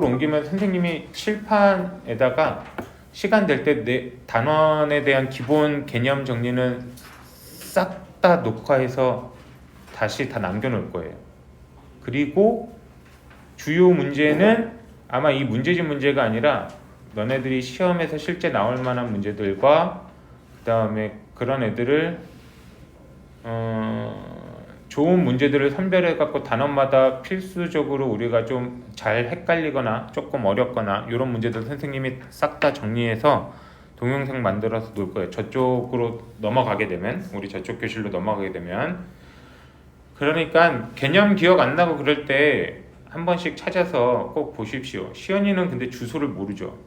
옮기면 선생님이 칠판에다가 시간 될 때 내 단원에 대한 기본 개념 정리는 싹 다 녹화해서 다시 다 남겨놓을 거예요. 그리고 주요 문제는 아마 이 문제집 문제가 아니라 너네들이 시험에서 실제 나올 만한 문제들과 그 다음에 그런 애들을 좋은 문제들을 선별해 갖고 단원마다 필수적으로 우리가 좀 잘 헷갈리거나 조금 어렵거나 이런 문제들 선생님이 싹 다 정리해서 동영상 만들어서 놓을 거예요. 저쪽으로 넘어가게 되면, 우리 저쪽 교실로 넘어가게 되면, 그러니까 개념 기억 안 나고 그럴 때 한 번씩 찾아서 꼭 보십시오. 시연이는 근데 주소를 모르죠.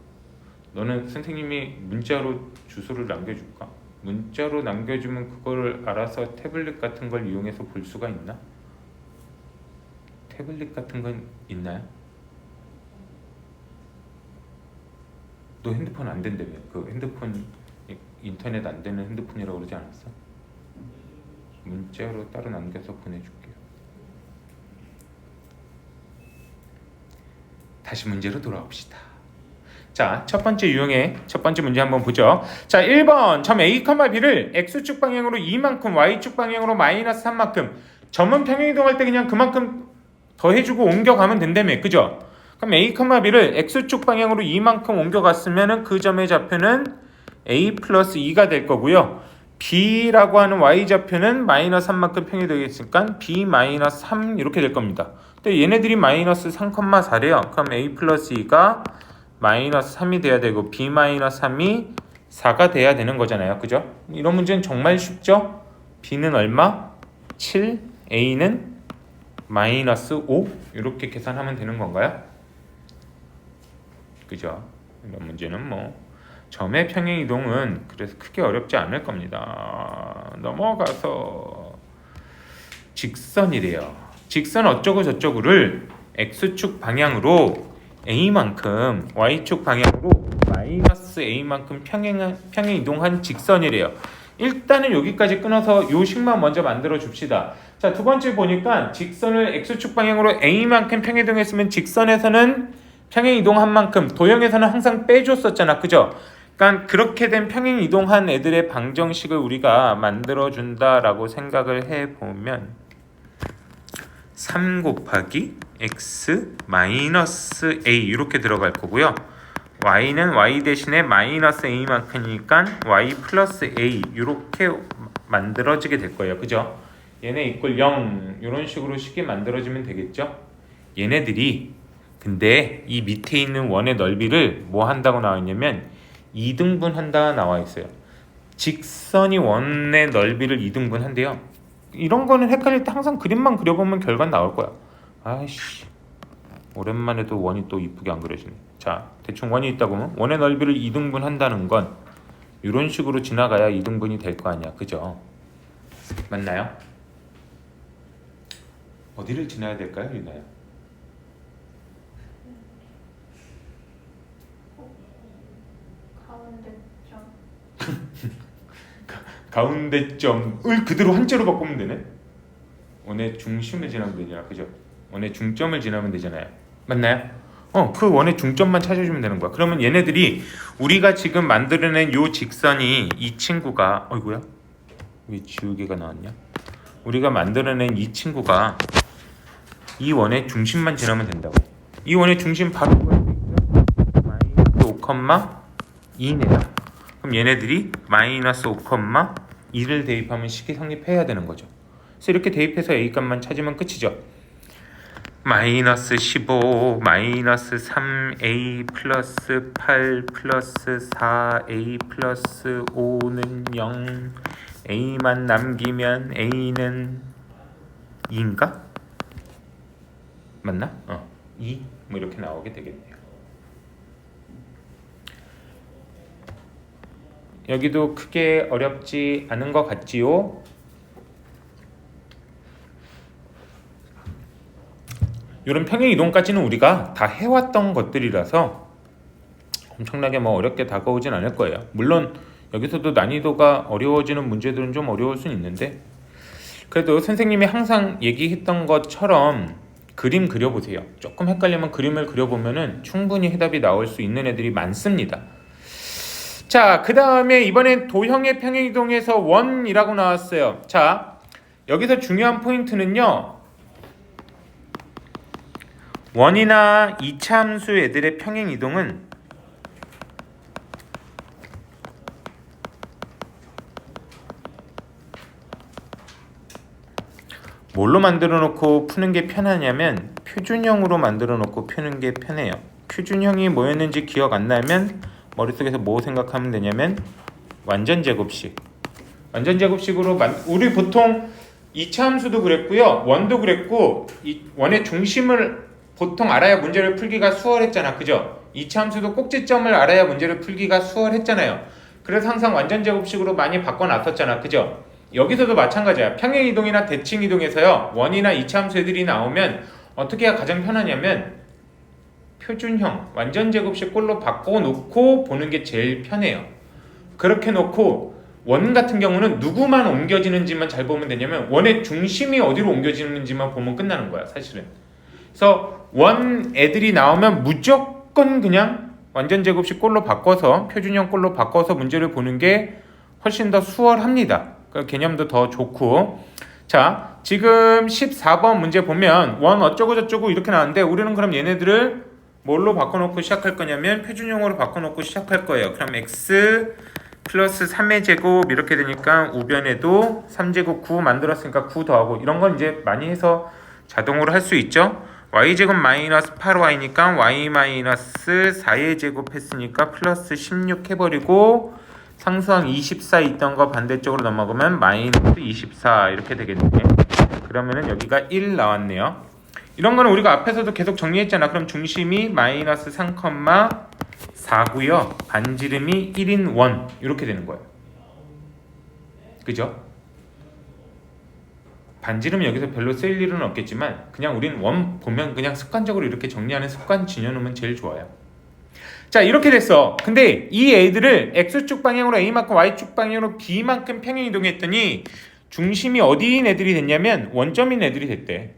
너는 선생님이 문자로 주소를 남겨줄까? 문자로 남겨주면 그거를 알아서 태블릿 같은 걸 이용해서 볼 수가 있나? 태블릿 같은 건 있나요? 너 핸드폰 안 된다며. 그 핸드폰 인터넷 안 되는 핸드폰이라고 그러지 않았어? 문자로 따로 남겨서 보내줄게요. 다시 문제로 돌아옵시다. 자, 첫 번째 유형의 첫 번째 문제 한번 보죠. 자, 1번 점 A, B를 X축 방향으로 2만큼, Y축 방향으로 마이너스 3만큼. 점은 평행이동할 때 그냥 그만큼 더해주고 옮겨가면 된다며. 그죠? 그럼 A, B를 X축 방향으로 2만큼 옮겨갔으면 그 점의 좌표는 A 플러스 2가 될 거고요. B라고 하는 Y좌표는 마이너스 3만큼 평행되겠으니까 B 마이너스 3 이렇게 될 겁니다. 근데 얘네들이 마이너스 3,4래요. 그럼 A 플러스 2가 마이너스 3이 돼야 되고 B 마이너스 3이 4가 돼야 되는 거잖아요. 그죠? 이런 문제는 정말 쉽죠? B는 얼마? 7, A는 마이너스 5 이렇게 계산하면 되는 건가요? 그죠? 이런 문제는 뭐 점의 평행 이동은 그래서 크게 어렵지 않을 겁니다. 넘어가서 직선이래요. 직선 어쩌고 저쩌고를 X축 방향으로 A만큼, Y축 방향으로 마이너스 A만큼 평행 이동한 직선이래요. 일단은 여기까지 끊어서 요 식만 먼저 만들어 줍시다. 자, 두 번째 보니까 직선을 X축 방향으로 A만큼 평행 이동했으면 직선에서는 평행 이동한 만큼, 도형에서는 항상 빼줬었잖아. 그죠? 그러니까 그렇게 된 평행 이동한 애들의 방정식을 우리가 만들어 준다라고 생각을 해보면 3 곱하기 x 마이너스 a 이렇게 들어갈 거고요. y는 y 대신에 마이너스 a만큼이니까 y 플러스 a 이렇게 만들어지게 될 거예요. 그죠? 얘네 이꼴 0 이런 식으로 쉽게 만들어지면 되겠죠? 얘네들이 근데 이 밑에 있는 원의 넓이를 뭐 한다고 나와 있냐면 2등분 한다 나와 있어요. 직선이 원의 넓이를 2등분 한대요. 이런 거는 헷갈릴 때 항상 그림만 그려보면 결과는 나올 거야. 아이씨, 오랜만에도 원이 또 이쁘게 안 그려지네. 자, 대충 원이 있다고 하면 원의 넓이를 2등분 한다는 건 이런 식으로 지나가야 2등분이 될 거 아니야. 그죠? 맞나요? 어디를 지나야 될까요, 유나야? 가운데점을 그대로 한자로 바꾸면 되네. 원의 중심을 지나면 되잖아. 그죠? 원의 중점을 지나면 되잖아요. 맞나요? 그 원의 중점만 찾아주면 되는 거야. 그러면 얘네들이 우리가 지금 만들어낸 요 직선이 이 친구가 어이구야? 왜 지우개가 나왔냐? 우리가 만들어낸 이 친구가 이 원의 중심만 지나면 된다고. 이 원의 중심 바로 마이너스 5,2네요. 그럼 얘네들이 마이너스 5,2를 대입하면 식이 성립해야 되는 거죠. 그래서 이렇게 대입해서 A 값만 찾으면 끝이죠. 마이너스 15, 마이너스 3A 플러스 8 플러스 4A 플러스 5는 0. A만 남기면 A는 2인가? 맞나? 2? 뭐 이렇게 나오게 되겠네요. 여기도 크게 어렵지 않은 것 같지요? 이런 평행 이동까지는 우리가 다 해왔던 것들이라서 엄청나게 뭐 어렵게 다가오진 않을 거예요. 물론 여기서도 난이도가 어려워지는 문제들은 좀 어려울 수는 있는데 그래도 선생님이 항상 얘기했던 것처럼 그림 그려보세요. 조금 헷갈리면 그림을 그려보면은 충분히 해답이 나올 수 있는 애들이 많습니다. 자, 그 다음에 이번엔 도형의 평행이동에서 원이라고 나왔어요. 자, 여기서 중요한 포인트는요, 원이나 이차함수 애들의 평행이동은 뭘로 만들어 놓고 푸는 게 편하냐면 표준형으로 만들어 놓고 푸는 게 편해요. 표준형이 뭐였는지 기억 안 나면 머릿속에서 뭐 생각하면 되냐면 완전 제곱식. 완전 제곱식으로 우리 보통 이차 함수도 그랬고요. 원도 그랬고 이 원의 중심을 보통 알아야 문제를 풀기가 수월했잖아. 그죠? 이차 함수도 꼭지점을 알아야 문제를 풀기가 수월했잖아요. 그래서 항상 완전 제곱식으로 많이 바꿔 놨었잖아. 그죠? 여기서도 마찬가지야. 평행이동이나 대칭이동에서요. 원이나 이차 함수 애들이 나오면 어떻게 해야 가장 편하냐면 표준형, 완전 제곱식 꼴로 바꿔놓고 보는 게 제일 편해요. 그렇게 놓고 원 같은 경우는 누구만 옮겨지는지만 잘 보면 되냐면 원의 중심이 어디로 옮겨지는지만 보면 끝나는 거야 사실은. 그래서 원 애들이 나오면 무조건 그냥 완전 제곱식 꼴로 바꿔서 표준형 꼴로 바꿔서 문제를 보는 게 훨씬 더 수월합니다. 그 개념도 더 좋고. 자, 지금 14번 문제 보면 원 어쩌고 저쩌고 이렇게 나왔는데 우리는 그럼 얘네들을 뭘로 바꿔놓고 시작할 거냐면 표준형으로 바꿔놓고 시작할 거예요. 그럼 x 플러스 3의 제곱 이렇게 되니까 우변에도 3제곱 9 만들었으니까 9 더하고 이런 건 이제 많이 해서 자동으로 할 수 있죠. y제곱 마이너스 8y니까 y 마이너스 4의 제곱 했으니까 플러스 16 해버리고 상수항 24 있던 거 반대쪽으로 넘어가면 마이너스 24 이렇게 되겠네. 그러면은 여기가 1 나왔네요. 이런 거는 우리가 앞에서도 계속 정리했잖아. 그럼 중심이 마이너스 3,4고요. 반지름이 1인 원 이렇게 되는 거예요. 그죠? 반지름 여기서 별로 쓸 일은 없겠지만 그냥 우린 원 보면 그냥 습관적으로 이렇게 정리하는 습관 지녀놓으면 제일 좋아요. 자, 이렇게 됐어. 근데 이 애들을 X축 방향으로 A만큼 Y축 방향으로 B만큼 평행이동했더니 중심이 어디인 애들이 됐냐면 원점인 애들이 됐대.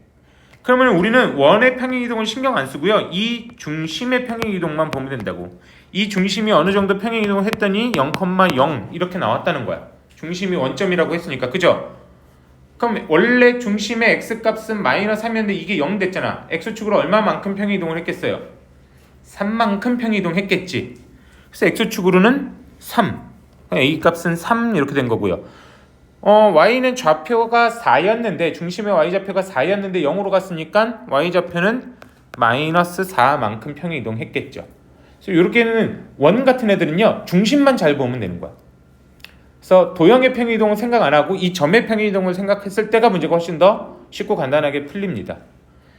그러면 우리는 원의 평행이동은 신경 안 쓰고요. 이 중심의 평행이동만 보면 된다고. 이 중심이 어느 정도 평행이동을 했더니 0,0 이렇게 나왔다는 거야. 중심이 원점이라고 했으니까. 그죠? 그럼 원래 중심의 x값은 마이너스 3이었는데 이게 0 됐잖아. x축으로 얼마만큼 평행이동을 했겠어요? 3만큼 평행이동했겠지. 그래서 x축으로는 3. a값은 3 이렇게 된 거고요. y는 좌표가 4였는데 중심의 y좌표가 4였는데 0으로 갔으니까 y좌표는 마이너스 4만큼 평행이동했겠죠. 그래서 이렇게는 원 같은 애들은요. 중심만 잘 보면 되는 거야. 그래서 도형의 평행이동을 생각 안 하고 이 점의 평행이동을 생각했을 때가 문제가 훨씬 더 쉽고 간단하게 풀립니다.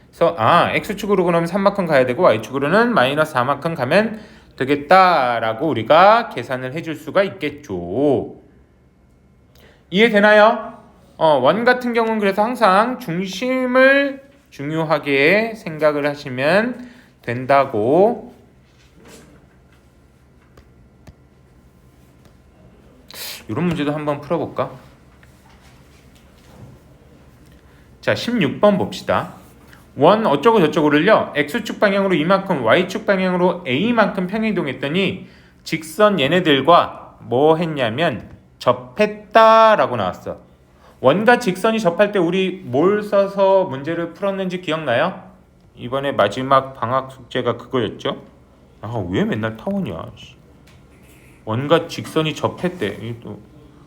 그래서 x축으로 그러면 3만큼 가야 되고 y축으로는 마이너스 4만큼 가면 되겠다라고 우리가 계산을 해줄 수가 있겠죠. 이해되나요? 원 같은 경우는 그래서 항상 중심을 중요하게 생각을 하시면 된다고. 이런 문제도 한번 풀어볼까? 자, 16번 봅시다. 원 어쩌고 저쩌고를요. x축 방향으로 이만큼 y축 방향으로 a만큼 평행이동했더니 직선 얘네들과 뭐 했냐면 접했다라고 나왔어. 원과 직선이 접할 때 우리 뭘 써서 문제를 풀었는지 기억나요? 이번에 마지막 방학 숙제가 그거였죠? 왜 맨날 타원이야. 원과 직선이 접했대.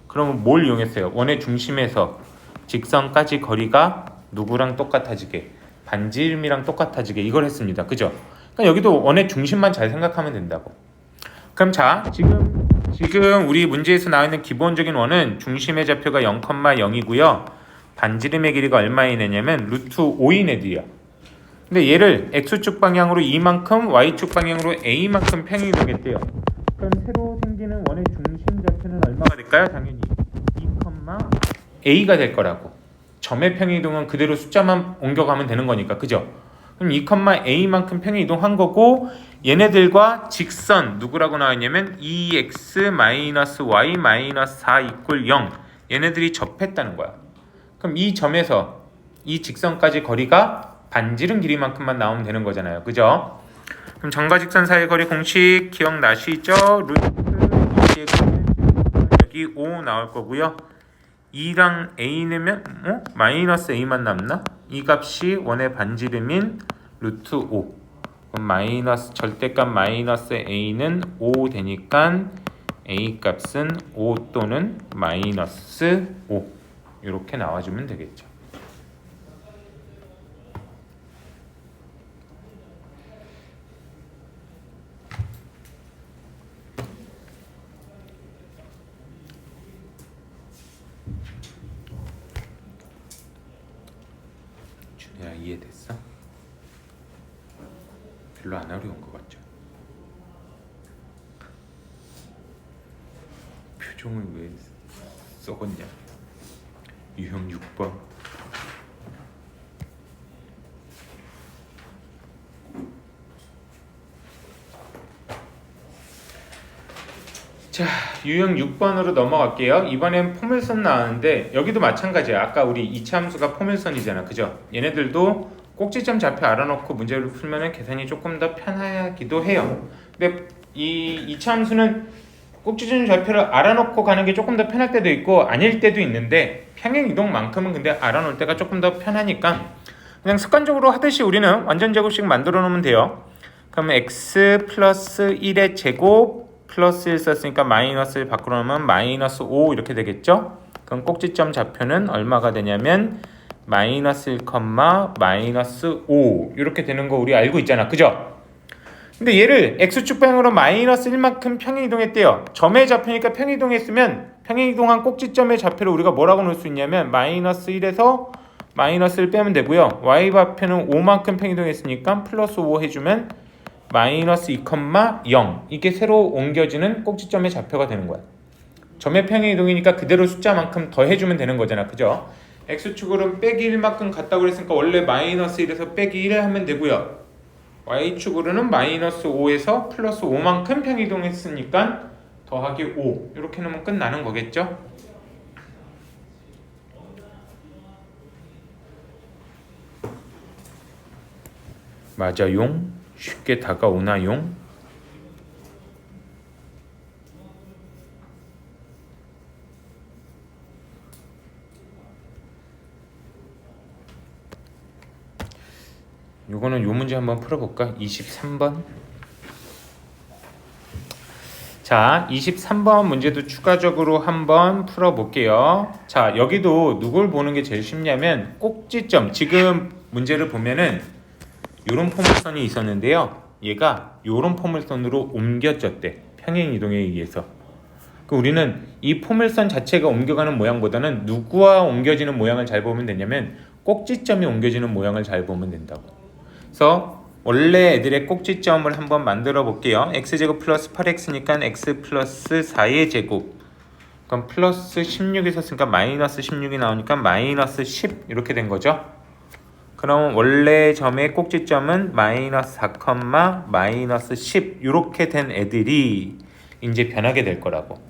그러면 뭘 이용했어요? 원의 중심에서 직선까지 거리가 누구랑 똑같아지게? 반지름이랑 똑같아지게 이걸 했습니다. 그죠? 그러니까 여기도 원의 중심만 잘 생각하면 된다고. 그럼 자, 지금 우리 문제에서 나와 있는 기본적인 원은 중심의 좌표가 0,0이고요. 반지름의 길이가 얼마이냐면 루트 5인 애들이야. 근데 얘를 x축 방향으로 이만큼, y축 방향으로 a만큼 평행이동했대요. 그럼 새로 생기는 원의 중심 좌표는 얼마가 될까요? 당연히 2,a가 될 거라고. 점의 평행이동은 그대로 숫자만 옮겨가면 되는 거니까. 그죠? 그럼 2,a만큼 평행이동한 거고 얘네들과 직선 누구라고 나와있냐면 2x-y-4 = 0 얘네들이 접했다는 거야. 그럼 이 점에서 이 직선까지 거리가 반지름 길이만큼만 나오면 되는 거잖아요. 그죠? 그럼 정과직선 사이 거리 공식 기억나시죠? 루트 2제곱 여기 5 나올 거고요. 2랑 a 내면 마이너스 a만 남나? 이 값이 원의 반지름인 루트 5. 그럼 마이너스 절대값 마이너스 a는 5 되니까 a 값은 5 또는 마이너스 5 이렇게 나와주면 되겠죠. 준혜야 이해됐어? 별로 안 어려운 것 같죠? 표정을 왜 썩었냐? 유형 6번. 자, 유형 6번으로 넘어갈게요. 이번엔 포물선 나왔는데 여기도 마찬가지야. 아까 우리 이차 함수가 포물선이잖아. 그죠? 얘네들도 꼭지점 좌표 알아놓고 문제를 풀면 계산이 조금 더 편하기도 해요. 근데 이 이차 함수는 꼭지점 좌표를 알아놓고 가는 게 조금 더 편할 때도 있고 아닐 때도 있는데 평행 이동만큼은 근데 알아놓을 때가 조금 더 편하니까 그냥 습관적으로 하듯이 우리는 완전 제곱식 만들어 놓으면 돼요. 그러면 x 플러스 1의 제곱 플러스 1 썼으니까 마이너스 1 바꾸어 놓으면 마이너스 5 이렇게 되겠죠? 그럼 꼭지점 좌표는 얼마가 되냐면 마이너스 1, 마이너스 5 이렇게 되는 거 우리 알고 있잖아. 그죠? 근데 얘를 x축 방향으로 마이너스 1만큼 평행이동했대요. 점의 좌표니까 평행이동했으면 평행이동한 꼭지점의 좌표를 우리가 뭐라고 놓을 수 있냐면 마이너스 1에서 마이너스 1 빼면 되고요. y 좌표는 5만큼 평행이동했으니까 플러스 5 해주면 마이너스 2, 0 이게 새로 옮겨지는 꼭지점의 좌표가 되는 거야. 점의 평행이동이니까 그대로 숫자만큼 더 해주면 되는 거잖아. 그죠? x축으로는 빼기 1만큼 같다고 그랬으니까 원래 마이너스 1에서 빼기 1 하면 되고요. y축으로는 마이너스 5에서 플러스 5만큼 평행이동했으니까 더하기 5 이렇게 놓으면 끝나는 거겠죠? 맞아용? 쉽게 다가오나용? 요거는 요 문제 한번 풀어볼까? 23번. 자, 23번 문제도 추가적으로 한번 풀어볼게요. 자, 여기도 누굴 보는 게 제일 쉽냐면 꼭지점. 지금 문제를 보면은 요런 포물선이 있었는데요. 얘가 요런 포물선으로 옮겨졌대. 평행이동에 의해서. 우리는 이 포물선 자체가 옮겨가는 모양보다는 누구와 옮겨지는 모양을 잘 보면 되냐면 꼭지점이 옮겨지는 모양을 잘 보면 된다고. 그래서 원래 애들의 꼭지점을 한번 만들어 볼게요. x제곱 플러스 8x니까 x 플러스 4의 제곱. 그럼 플러스 16이 썼으니까 마이너스 16이 나오니까 마이너스 10 이렇게 된 거죠. 그럼 원래 점의 꼭지점은 마이너스 4, 마이너스 10 이렇게 된 애들이 이제 변하게 될 거라고.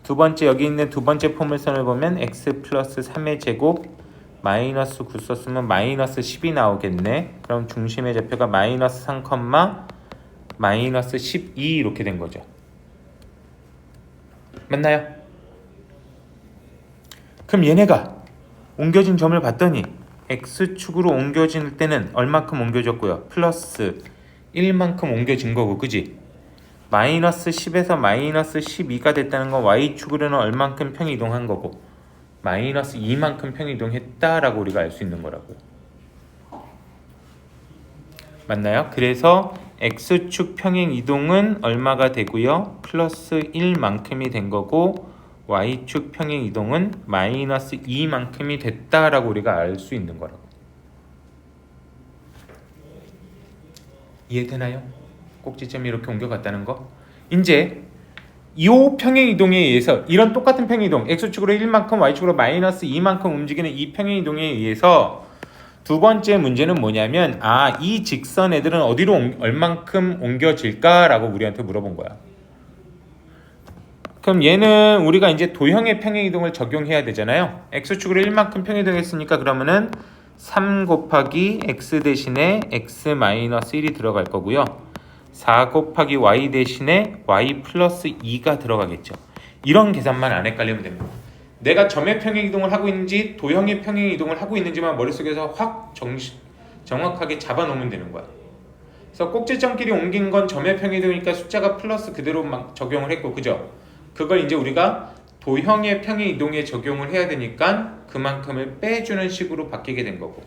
두 번째 여기 있는 두 번째 포물선을 보면 x 플러스 3의 제곱 마이너스 9 썼으면 마이너스 10이 나오겠네. 그럼 중심의 좌표가 마이너스 3, 마이너스 12 이렇게 된 거죠. 맞나요? 그럼 얘네가 옮겨진 점을 봤더니 x축으로 옮겨질 때는 얼마큼 옮겨졌고요? 플러스 1만큼 옮겨진 거고, 그지? 마이너스 10에서 마이너스 12가 됐다는 건 y축으로는 얼만큼 평이동한 거고 마이너스 2만큼 평이동했다라고 우리가 알 수 있는 거라고요. 맞나요? 그래서 x축 평행이동은 얼마가 되고요? 플러스 1만큼이 된 거고 y축 평행이동은 마이너스 2만큼이 됐다라고 우리가 알 수 있는 거라고. 이해되나요? 꼭지점이 이렇게 옮겨갔다는 거. 이제 이 평행이동에 의해서 이런 똑같은 평행이동 x축으로 1만큼 y축으로 마이너스 2만큼 움직이는 이 평행이동에 의해서 두 번째 문제는 뭐냐면 이 직선 애들은 어디로 얼만큼 옮겨질까라고 우리한테 물어본 거야. 그럼 얘는 우리가 이제 도형의 평행이동을 적용해야 되잖아요. x축으로 1만큼 평행이동했으니까 그러면은 3 곱하기 x 대신에 x 마이너스 1이 들어갈 거고요. 4 곱하기 y 대신에 y 플러스 2가 들어가겠죠. 이런 계산만 안 헷갈리면 됩니다. 내가 점의 평행 이동을 하고 있는지 도형의 평행 이동을 하고 있는지만 머릿속에서 확 정확하게 잡아놓으면 되는 거야. 그래서 꼭지점끼리 옮긴 건 점의 평행 이동이니까 숫자가 플러스 그대로 막 적용을 했고, 그죠? 그걸 이제 우리가 도형의 평행 이동에 적용을 해야 되니까 그만큼을 빼주는 식으로 바뀌게 된 거고.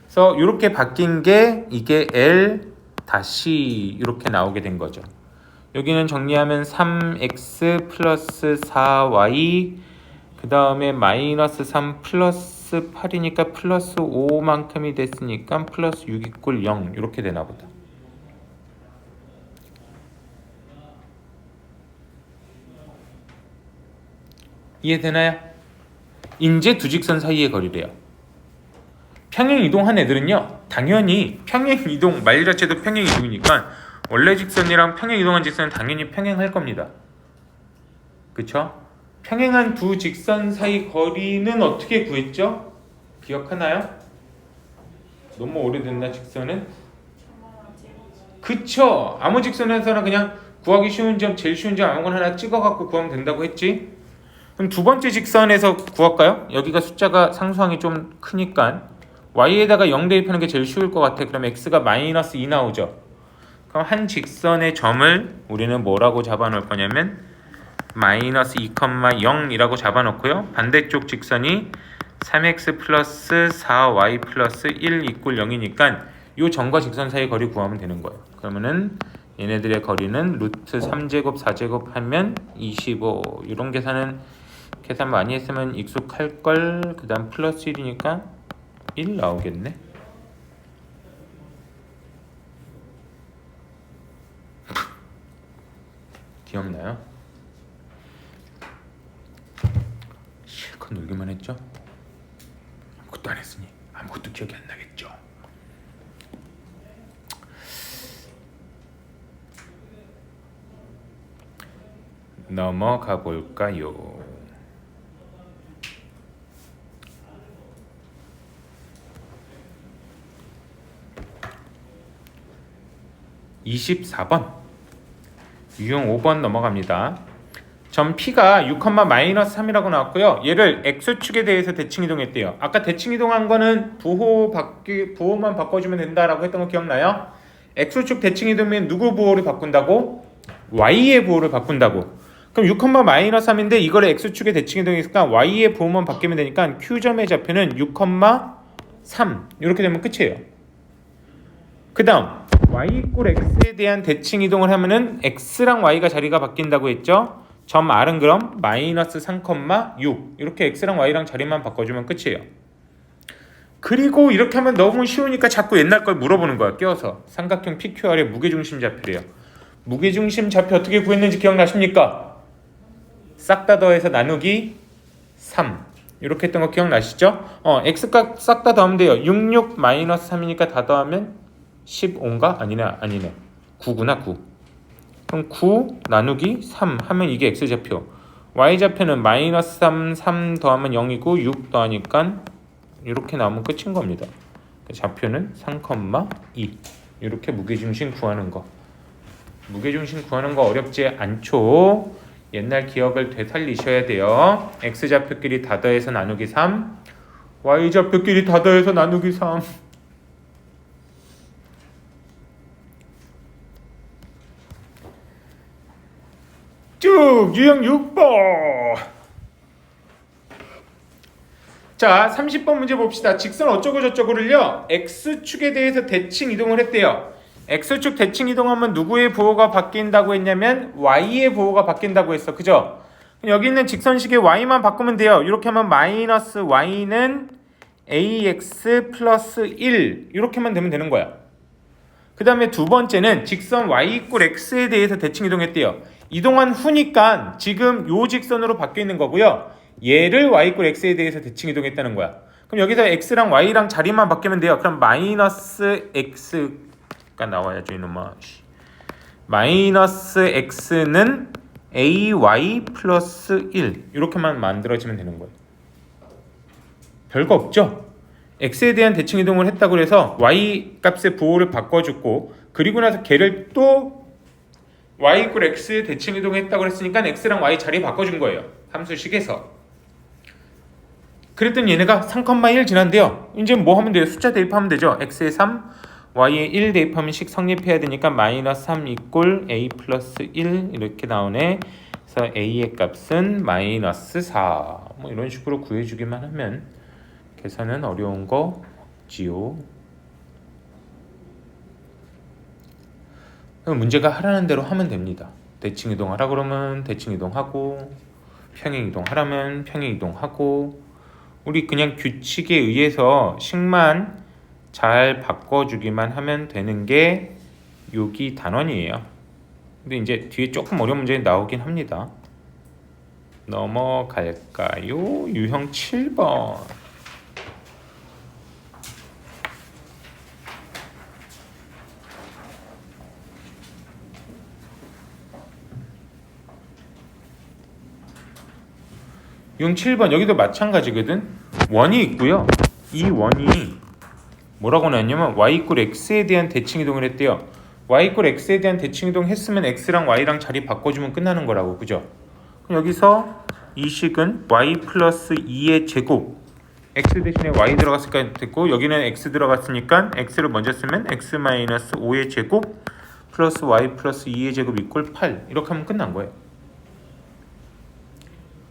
그래서 이렇게 바뀐 게 이게 L 다시 이렇게 나오게 된 거죠. 여기는 정리하면 3x 플러스 4y 그 다음에 마이너스 3 플러스 8이니까 플러스 5만큼이 됐으니까 플러스 6 이꼴 0 이렇게 되나 보다. 이해되나요? 이제 두 직선 사이의 거리래요. 평행 이동한 애들은요, 당연히 평행 이동 말 자체도 평행 이동이니까 원래 직선이랑 평행 이동한 직선은 당연히 평행할 겁니다. 그쵸? 평행한 두 직선 사이 거리는 어떻게 구했죠? 기억하나요? 너무 오래됐나 직선은? 그쵸? 아무 직선에서는 그냥 구하기 쉬운 점, 제일 쉬운 점 아무거나 하나 찍어갖고 구하면 된다고 했지? 그럼 두 번째 직선에서 구할까요? 여기가 숫자가 상수항이 좀 크니까 y에다가 0 대입하는 게 제일 쉬울 것 같아. 그럼 x가 마이너스 2 나오죠. 그럼 한 직선의 점을 우리는 뭐라고 잡아놓을 거냐면 마이너스 2,0이라고 잡아놓고요. 반대쪽 직선이 3x 플러스 4y 플러스 1 이꼴 0이니까 이 점과 직선 사이 거리 구하면 되는 거예요. 그러면은 얘네들의 거리는 루트 3제곱 4제곱 하면 25. 이런 계산 많이 했으면 익숙할걸. 그 다음 플러스 1이니까 1 나오겠네. 귀엽나요? 실컷 놀기만 했죠? 아무것도 안 했으니 아무것도 기억이 안 나겠죠? 넘어가 볼까요? 24번 유형 5번 넘어갑니다. 점 P가 6,-3이라고 나왔고요. 얘를 X축에 대해서 대칭 이동했대요. 아까 대칭 이동한 거는 부호만 바꿔주면 된다라고 했던 거 기억나요? X축 대칭 이동이면 누구 부호를 바꾼다고? Y의 부호를 바꾼다고. 그럼 6,-3인데 이거를 X축에 대칭 이동했으니까 Y의 부호만 바뀌면 되니까 Q점의 좌표는 6,3 이렇게 되면 끝이에요. 그 다음 y 이꼴 x에 대한 대칭 이동을 하면은 x랑 y가 자리가 바뀐다고 했죠. 점 r은 그럼 마이너스 3,6 이렇게 x랑 y랑 자리만 바꿔주면 끝이에요. 그리고 이렇게 하면 너무 쉬우니까 자꾸 옛날 걸 물어보는 거야. 껴서 삼각형 PQR의 무게중심 좌표래요. 무게중심 좌표 어떻게 구했는지 기억나십니까? 싹 다 더해서 나누기 3 이렇게 했던 거 기억나시죠? x값 싹 다 더하면 돼요. 66 마이너스 3이니까 다 더하면 15인가? 아니네 9구나 9. 그럼 9 나누기 3 하면 이게 x좌표. y좌표는 마이너스 3 더하면 0이고 6 더하니까 이렇게 나오면 끝인 겁니다. 좌표는 3,2. 이렇게 무게중심 구하는 거. 무게중심 구하는 거 어렵지 않죠? 옛날 기억을 되살리셔야 돼요. x좌표끼리 다 더해서 나누기 3 y좌표끼리 다 더해서 나누기 3 쭉 유형 6번. 자 30번 문제 봅시다. 직선 어쩌고 저쩌고를요 x축에 대해서 대칭 이동을 했대요. x축 대칭 이동하면 누구의 부호가 바뀐다고 했냐면 y의 부호가 바뀐다고 했어. 그죠? 여기 있는 직선식의 y만 바꾸면 돼요. 이렇게 하면 마이너스 y는 ax 플러스 1 이렇게만 되면 되는 거야. 그 다음에 두 번째는 직선 y 이꼴 x에 대해서 대칭 이동했대요. 이동한 후니까 지금 요 직선으로 바뀌어 있는 거고요. 얘를 y 이꼴 x에 대해서 대칭 이동했다는 거야. 그럼 여기서 x랑 y랑 자리만 바뀌면 돼요. 그럼 마이너스 x가 나와야죠 이놈아. 마이너스 x는 ay 플러스 1 이렇게만 만들어지면 되는 거예요. 별거 없죠? x에 대한 대칭 이동을 했다고 해서 y 값의 부호를 바꿔줬고 그리고 나서 걔를 또 y 이퀄 x에 대칭 이동했다고 했으니까 x랑 y 자리 바꿔준 거예요. 함수식에서. 그랬더니 얘네가 3,1 지난대요. 이제 뭐 하면 돼요? 숫자 대입하면 되죠. x에 3, y에 1 대입하면 식 성립해야 되니까 마이너스 3 이꼴 a 플러스 1 이렇게 나오네. 그래서 a의 값은 마이너스 4. 뭐 이런 식으로 구해주기만 하면 계산은 어려운 거 없지요. 문제가 하라는 대로 하면 됩니다. 대칭 이동하라 그러면 대칭 이동하고 평행 이동하라면 평행 이동하고 우리 그냥 규칙에 의해서 식만 잘 바꿔주기만 하면 되는 게 여기 단원이에요. 근데 이제 뒤에 조금 어려운 문제 나오긴 합니다. 넘어갈까요? 유형 7번. 유형 7번 여기도 마찬가지거든. 원이 있고요. 이 원이 뭐라고 나왔냐면 y 이퀄 x에 대한 대칭 이동을 했대요. y 이퀄 x에 대한 대칭 이동 했으면 x랑 y랑 자리 바꿔주면 끝나는 거라고. 그죠? 그럼 여기서 이 식은 y 플러스 2의 제곱 x 대신에 y 들어갔으니까 됐고 여기는 x 들어갔으니까 x를 먼저 쓰면 x 마이너스 5의 제곱 플러스 y 플러스 2의 제곱 이퀄 8 이렇게 하면 끝난 거예요.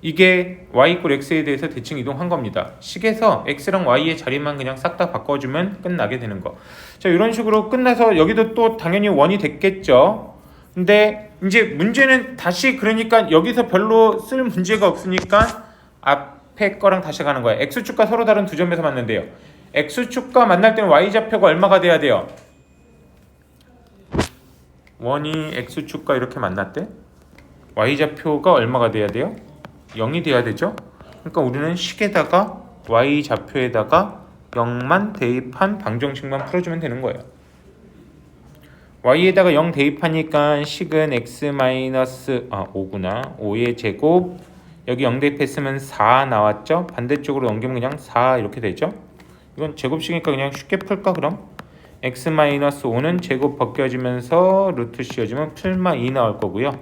이게 y 이퀄 x에 대해서 대칭 이동한 겁니다. 식에서 x랑 y의 자리만 그냥 싹 다 바꿔주면 끝나게 되는 거. 자, 이런 식으로 끝나서 여기도 또 당연히 원이 됐겠죠. 근데 이제 문제는 다시 그러니까 여기서 별로 쓸 문제가 없으니까 앞에 거랑 다시 가는 거야. x축과 서로 다른 두 점에서 만난대요. x축과 만날 때는 y좌표가 얼마가 돼야 돼요? 원이 x축과 이렇게 만났대? y좌표가 얼마가 돼야 돼요? 0이 돼야 되죠. 그러니까 우리는 식에다가 y좌표에다가 0만 대입한 방정식만 풀어주면 되는 거예요. y에다가 0 대입하니까 식은 x 마이너스 5구나. 5의 제곱 여기 0 대입했으면 4 나왔죠. 반대쪽으로 넘기면 그냥 4 이렇게 되죠. 이건 제곱식이니까 그냥 쉽게 풀까 그럼? x 마이너스 5는 제곱 벗겨지면서 루트 씌워지면 풀마 2 나올 거고요.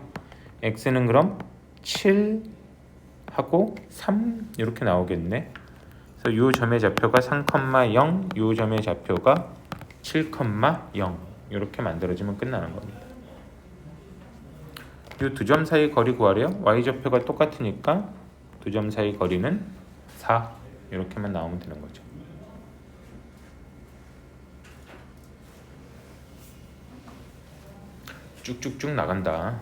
x는 그럼 7 하고 3 이렇게 나오겠네. 그래서 요 점의 좌표가 3,0, 요 점의 좌표가 7,0 이렇게 만들어지면 끝나는 겁니다. 요 두 점 사이 거리 구하래요. y좌표가 똑같으니까 두 점 사이 거리는 4 이렇게만 나오면 되는 거죠. 쭉쭉쭉 나간다.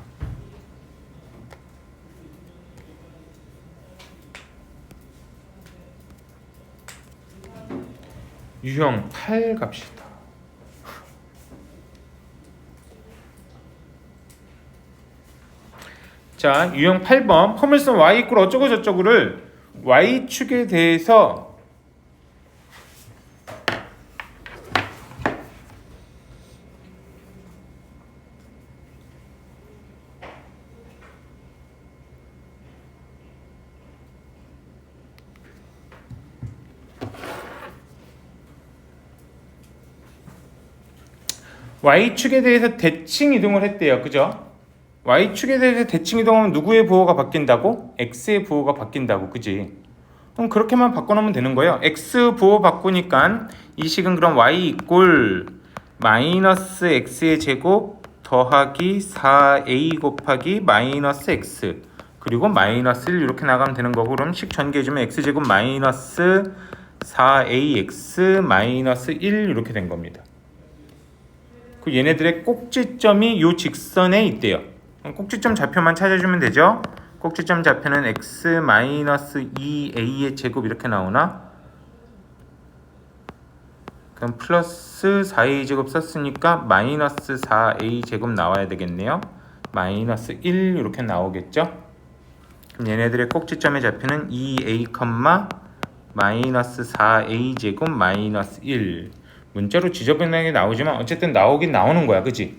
유형 8 갑시다. 자, 유형 8번 포물선 y 이퀄 어쩌고 저쩌고를 y축에 대해서 y축에 대해서 대칭 이동을 했대요. 그죠? y축에 대해서 대칭 이동하면 누구의 부호가 바뀐다고? x의 부호가 바뀐다고. 그지? 그럼 그렇게만 바꿔놓으면 되는 거예요. x 부호 바꾸니까 이 식은 그럼 y 이꼴 마이너스 x의 제곱 더하기 4a 곱하기 마이너스 x 그리고 마이너스 1 이렇게 나가면 되는 거고 그럼 식 전개해주면 x제곱 마이너스 4ax 마이너스 1 이렇게 된 겁니다. 그 얘네들의 꼭지점이 요 직선에 있대요. 꼭지점 좌표만 찾아주면 되죠. 꼭지점 좌표는 x 마이너스 2a의 제곱 이렇게 나오나? 그럼 플러스 4a 제곱 썼으니까 마이너스 4a 제곱 나와야 되겠네요. 마이너스 1 이렇게 나오겠죠. 그럼 얘네들의 꼭지점의 좌표는 2a, 마이너스 4a 제곱 마이너스 1. 문자로 지저분하게 나오지만 어쨌든 나오긴 나오는 거야. 그치?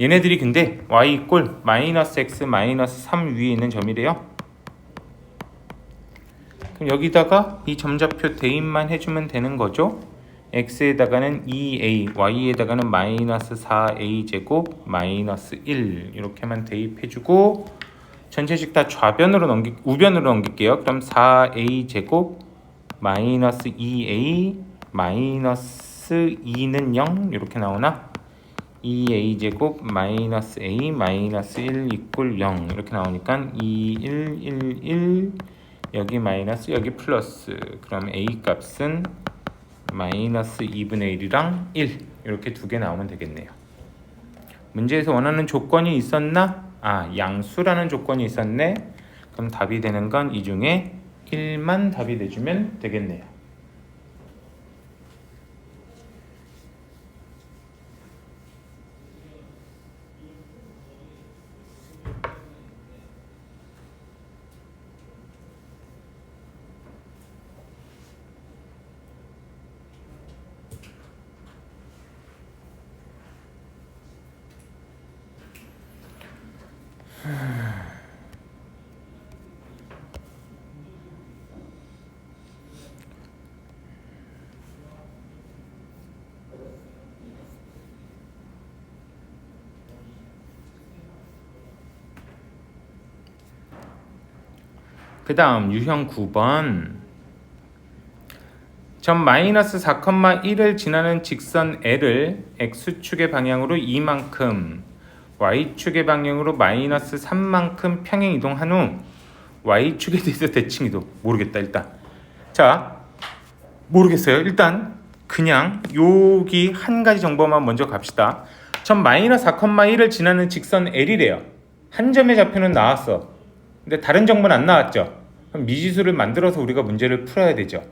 얘네들이 근데 y 이꼴 마이너스 x 마이너스 3 위에 있는 점이래요. 그럼 여기다가 이 점좌표 대입만 해주면 되는 거죠. x에다가는 2a, y에다가는 마이너스 4a 제곱 마이너스 1 이렇게만 대입해주고 전체식 다 우변으로 넘길게요. 그럼 4a 제곱 마이너스 2a 마이너스 2는 0 이렇게 나오나? 2a 제곱 마이너스 a 마이너스 1 이꼴 0 이렇게 나오니까 2, 1, 1, 1 여기 마이너스 여기 플러스 그럼 a 값은 마이너스 2분의 1이랑 1 이렇게 두 개 나오면 되겠네요. 문제에서 원하는 조건이 있었나? 양수라는 조건이 있었네. 그럼 답이 되는 건 이 중에 1만 답이 돼주면 되겠네요. 그 다음 유형 9번 점 마이너스 4,1을 지나는 직선 L을 X축의 방향으로 2만큼 Y축의 방향으로 마이너스 3만큼 평행 이동한 후 Y축에 대해서 대칭 이동 모르겠다 일단 자 모르겠어요. 일단 그냥 여기 한 가지 정보만 먼저 갑시다. 점 마이너스 4,1을 지나는 직선 L이래요. 한 점의 좌표는 나왔어. 근데 다른 정보는 안 나왔죠. 그럼 미지수를 만들어서 우리가 문제를 풀어야 되죠.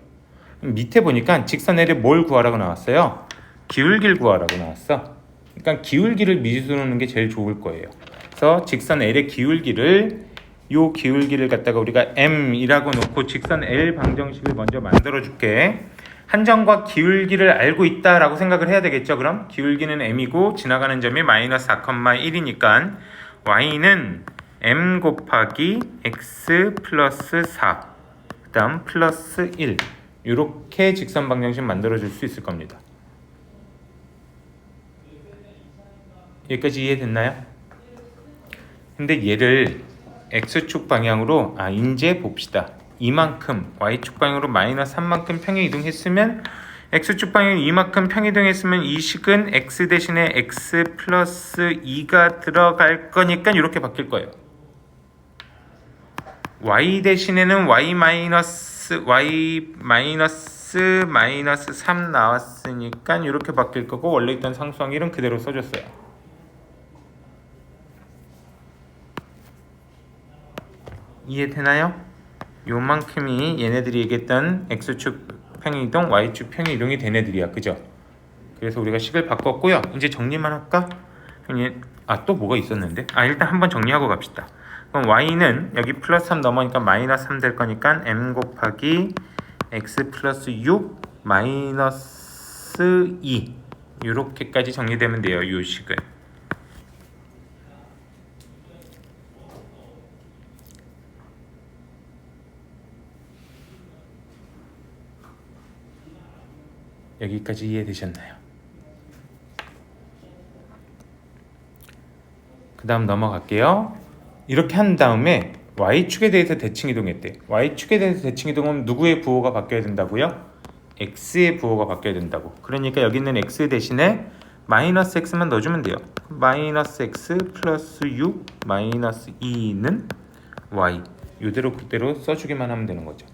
밑에 보니까 직선 L에 뭘 구하라고 나왔어요? 기울기를 구하라고 나왔어. 그러니까 기울기를 미지수로 넣는 게 제일 좋을 거예요. 그래서 직선 L의 기울기를 요 기울기를 갖다가 우리가 m이라고 놓고 직선 L 방정식을 먼저 만들어 줄게. 한 점과 기울기를 알고 있다라고 생각을 해야 되겠죠. 그럼 기울기는 m이고 지나가는 점이 마이너스 4,1이니까 y는 m 곱하기 x 플러스 4 그 다음 플러스 1 이렇게 직선 방정식 만들어 줄 수 있을 겁니다. 여기까지 이해됐나요? 근데 얘를 x축 방향으로 이제 봅시다. 이만큼 y축 방향으로 마이너스 3만큼 평행 이동했으면 x축 방향 이만큼 평행 이동했으면 이 식은 x 대신에 x 플러스 2가 들어갈 거니까 이렇게 바뀔 거예요. y 대신에는 y 마이너스 3 나왔으니까 이렇게 바뀔 거고 원래 있던 상수항1은 그대로 써줬어요. 이해되나요? 요만큼이 얘네들이 얘기했던 x축 평행이동, y축 평행이동이 된 애들이야. 그죠? 그래서 우리가 식을 바꿨고요. 이제 정리만 할까? 또 뭐가 있었는데? 일단 한번 정리하고 갑시다. 그럼 y는 여기 플러스 3 넘어가니까 마이너스 3 될 거니까 m 곱하기 x 플러스 6 마이너스 2 이렇게까지 정리되면 돼요. 이 식은. 여기까지 이해되셨나요? 그 다음 넘어갈게요. 이렇게 한 다음에 y축에 대해서 대칭 이동했대. y축에 대해서 대칭 이동하면 누구의 부호가 바뀌어야 된다고요? x의 부호가 바뀌어야 된다고. 그러니까 여기 있는 x 대신에 마이너스 x만 넣어주면 돼요. 마이너스 x 플러스 6 마이너스 2는 y 이대로 그대로 써주기만 하면 되는 거죠.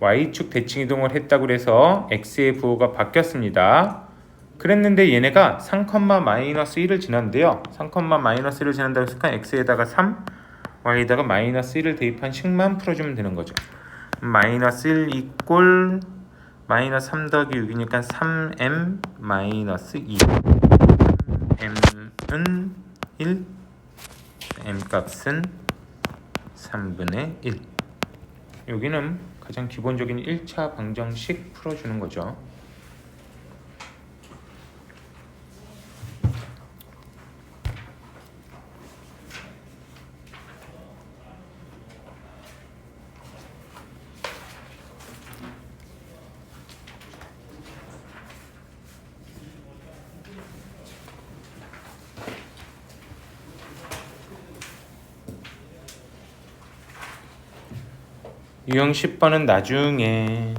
y축 대칭 이동을 했다고 해서 x의 부호가 바뀌었습니다. 그랬는데 얘네가 3,-1을 지났는데요. 3,-1을 지난다고 했으니까 x에다가 3, y에다가 마이너스 1을 대입한 식만 풀어주면 되는 거죠. 마이너스 1 이꼴 마이너스 3 더하기 6이니까 3m 마이너스 2 m은 1 m 값은 3분의 1 여기는 가장 기본적인 1차 방정식 풀어주는 거죠. 유형 10번은 나중에.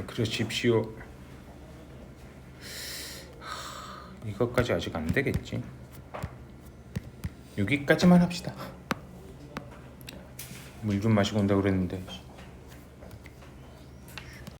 그러십시오. 이것까지 아직 안 되겠지. 여기까지만 합시다. 물 좀 마시고 온다고 그랬는데.